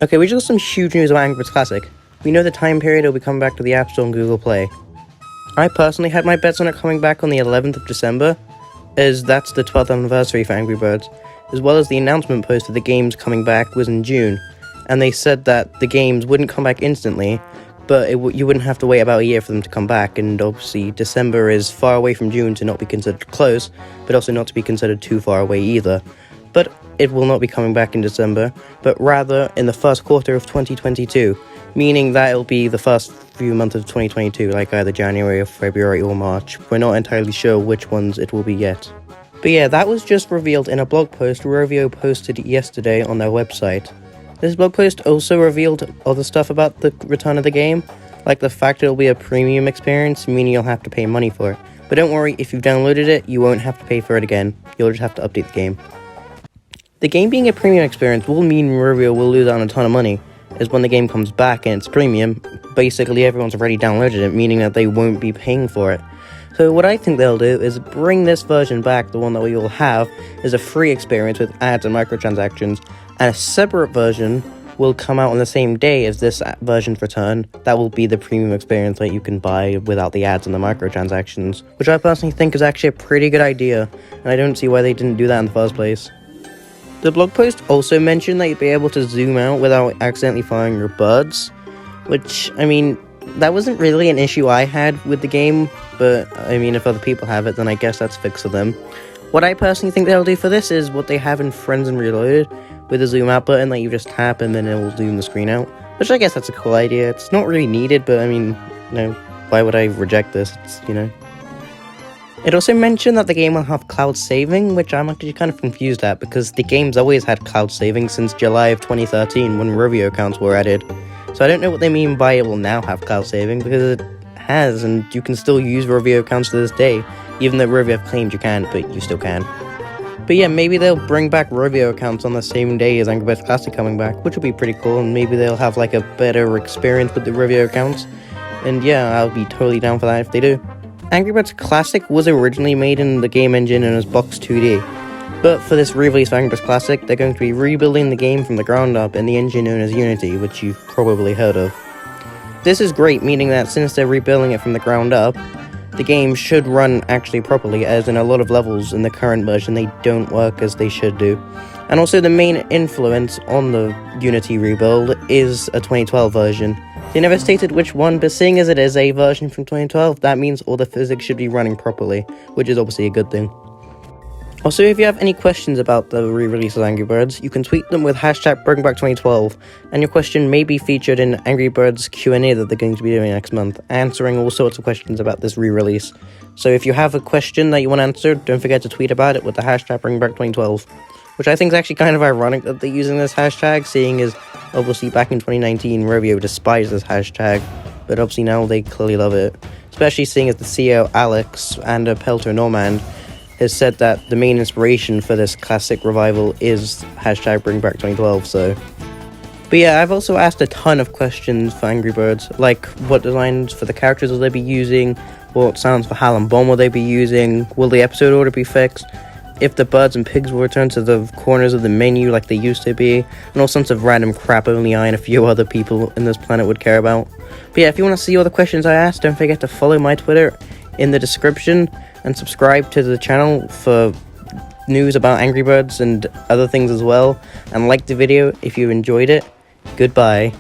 Okay, we just got some huge news about Angry Birds Classic. We know the time period it will be coming back to the App Store and Google Play. I personally had my bets on it coming back on the 11th of December, as that's the 12th anniversary for Angry Birds, as well as the announcement post that the games coming back was in June, and they said that the games wouldn't come back instantly, but you wouldn't have to wait about a year for them to come back, and obviously December is far away from June to not be considered close, but also not to be considered too far away either. But it will not be coming back in December, but rather in the first quarter of 2022, meaning that it'll be the first few months of 2022, like either January or February or March. We're not entirely sure which ones it will be yet. But yeah, that was just revealed in a blog post Rovio posted yesterday on their website. This blog post also revealed other stuff about the return of the game, like the fact it'll be a premium experience, meaning you'll have to pay money for it. But don't worry, if you've downloaded it, you won't have to pay for it again. You'll just have to update the game. The game being a premium experience will mean Rovio will lose out on a ton of money, as when the game comes back and it's premium, basically everyone's already downloaded it, meaning that they won't be paying for it. So what I think they'll do is bring this version back, the one that we all have, as a free experience with ads and microtransactions, and a separate version will come out on the same day as this version's return. That will be the premium experience that you can buy without the ads and the microtransactions, which I personally think is actually a pretty good idea, and I don't see why they didn't do that in the first place. The blog post also mentioned that you'd be able to zoom out without accidentally firing your buds, which, I mean, that wasn't really an issue I had with the game, but, I mean, if other people have it, then I guess that's fixed for them. What I personally think they'll do for this is what they have in Friends and Reloaded, with a zoom out button that you just tap and then it will zoom the screen out, which I guess that's a cool idea. It's not really needed, but, I mean, why would I reject this? It also mentioned that the game will have cloud saving, which I'm actually kind of confused at, because the game's always had cloud saving since July of 2013 when Rovio accounts were added. So I don't know what they mean by it will now have cloud saving, because it has, and you can still use Rovio accounts to this day, even though Rovio have claimed you can't, but you still can. But yeah, maybe they'll bring back Rovio accounts on the same day as Angry Birds Classic coming back, which will be pretty cool, and maybe they'll have like a better experience with the Rovio accounts. And yeah, I'll be totally down for that if they do. Angry Birds Classic was originally made in the game engine known as Box 2D, but for this re-release of Angry Birds Classic, they're going to be rebuilding the game from the ground up in the engine known as Unity, which you've probably heard of. This is great, meaning that since they're rebuilding it from the ground up, the game should run actually properly, as in a lot of levels in the current version they don't work as they should do. And also the main influence on the Unity rebuild is a 2012 version. They never stated which one, but seeing as it is a version from 2012, that means all the physics should be running properly, which is obviously a good thing. Also, if you have any questions about the re-release of Angry Birds, you can tweet them with hashtag BringBack2012, and your question may be featured in Angry Birds Q&A that they're going to be doing next month, answering all sorts of questions about this re-release. So if you have a question that you want answered, don't forget to tweet about it with the hashtag BringBack2012. Which I think is actually kind of ironic that they're using this hashtag, seeing as obviously back in 2019 Rovio despised this hashtag, but obviously now they clearly love it. Especially seeing as the CEO Alex and Pelter Normand has said that the main inspiration for this classic revival is hashtag BringBack2012, so. But yeah, I've also asked a ton of questions for Angry Birds, like what designs for the characters will they be using, what sounds for Hal and Bomb will they be using, will the episode order be fixed, if the birds and pigs will return to the corners of the menu like they used to be, and all sorts of random crap only I and a few other people in this planet would care about. But yeah, if you want to see all the questions I asked, don't forget to follow my Twitter in the description, and subscribe to the channel for news about Angry Birds and other things as well, and like the video if you enjoyed it. Goodbye.